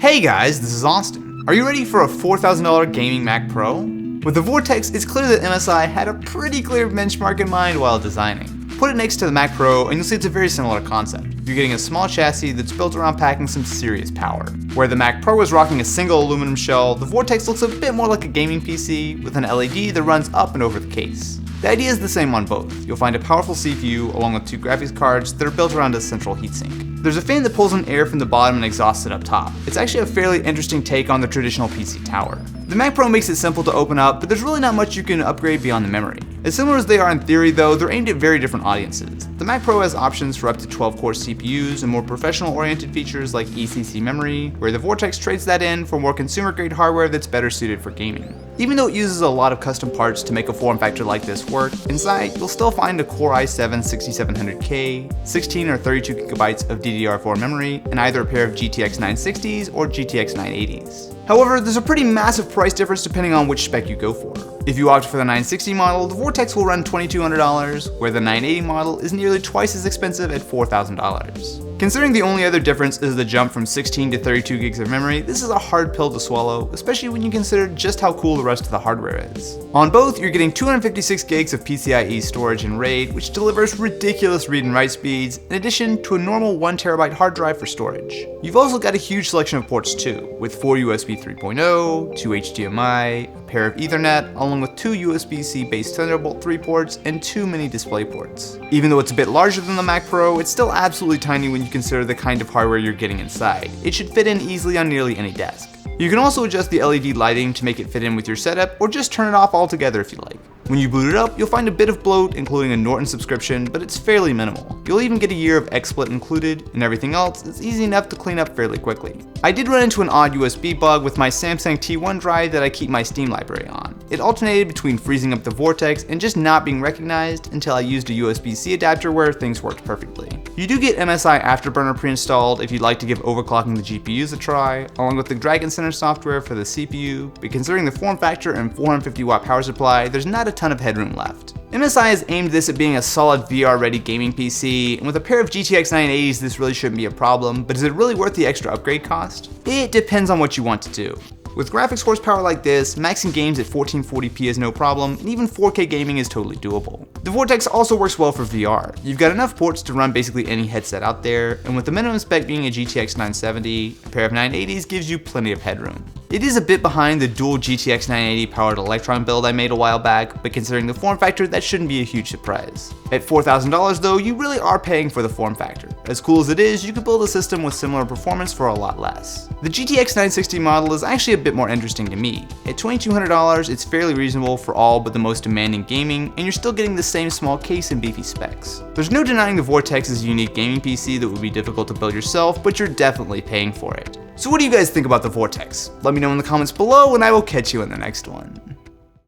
Hey guys, this is Austin. Are you ready for a $4,000 gaming Mac Pro? With the Vortex, it's clear that MSI had a pretty clear benchmark in mind while designing. Put it next to the Mac Pro and you'll see it's a very similar concept. You're getting a small chassis that's built around packing some serious power. Where the Mac Pro was rocking a single aluminum shell, the Vortex looks a bit more like a gaming PC with an LED that runs up and over the case. The idea is the same on both. You'll find a powerful CPU along with two graphics cards that are built around a central heatsink. There's a fan that pulls in air from the bottom and exhausts it up top. It's actually a fairly interesting take on the traditional PC tower. The Mac Pro makes it simple to open up, but there's really not much you can upgrade beyond the memory. As similar as they are in theory though, they're aimed at very different audiences. The Mac Pro has options for up to 12-core CPUs and more professional-oriented features like ECC memory, where the Vortex trades that in for more consumer-grade hardware that's better suited for gaming. Even though it uses a lot of custom parts to make a form factor like this work, inside you'll still find a Core i7-6700K, 16 or 32 gigabytes of DDR4 memory, and either a pair of GTX 960s or GTX 980s. However, there's a pretty massive price difference depending on which spec you go for. If you opt for the 960 model, the Vortex will run $2,200, where the 980 model is nearly twice as expensive at $4,000. Considering the only other difference is the jump from 16 to 32 gigs of memory, this is a hard pill to swallow, especially when you consider just how cool the rest of the hardware is. On both, you're getting 256 gigs of PCIe storage in RAID, which delivers ridiculous read and write speeds, in addition to a normal 1TB hard drive for storage. You've also got a huge selection of ports too, with 4 USB 3.0, 2 HDMI, a pair of Ethernet, along with 2 USB-C based Thunderbolt 3 ports, and 2 mini display ports. Even though it's a bit larger than the Mac Pro, it's still absolutely tiny when you consider the kind of hardware you're getting inside. It should fit in easily on nearly any desk. You can also adjust the LED lighting to make it fit in with your setup, or just turn it off altogether if you like. When you boot it up, you'll find a bit of bloat, including a Norton subscription, but it's fairly minimal. You'll even get a year of XSplit included, and everything else is easy enough to clean up fairly quickly. I did run into an odd USB bug with my Samsung T1 drive that I keep my Steam library on. It alternated between freezing up the Vortex and just not being recognized until I used a USB-C adapter where things worked perfectly. You do get MSI Afterburner pre-installed if you'd like to give overclocking the GPUs a try, along with the Dragon Center software for the CPU, but considering the form factor and 450 watt power supply, there's not a ton of headroom left. MSI has aimed this at being a solid VR-ready gaming PC, and with a pair of GTX 980s this really shouldn't be a problem, but is it really worth the extra upgrade cost? It depends on what you want to do. With graphics horsepower like this, maxing games at 1440p is no problem, and even 4K gaming is totally doable. The Vortex also works well for VR. You've got enough ports to run basically any headset out there, and with the minimum spec being a GTX 970, a pair of 980s gives you plenty of headroom. It is a bit behind the dual GTX 980 powered Electron build I made a while back, but considering the form factor, that shouldn't be a huge surprise. At $4,000 though, you really are paying for the form factor. As cool as it is, you could build a system with similar performance for a lot less. The GTX 960 model is actually a bit more interesting to me. At $2,200, it's fairly reasonable for all but the most demanding gaming, and you're still getting the same small case and beefy specs. There's no denying the Vortex is a unique gaming PC that would be difficult to build yourself, but you're definitely paying for it. So what do you guys think about the Vortex? Let me know in the comments below, and I will catch you in the next one.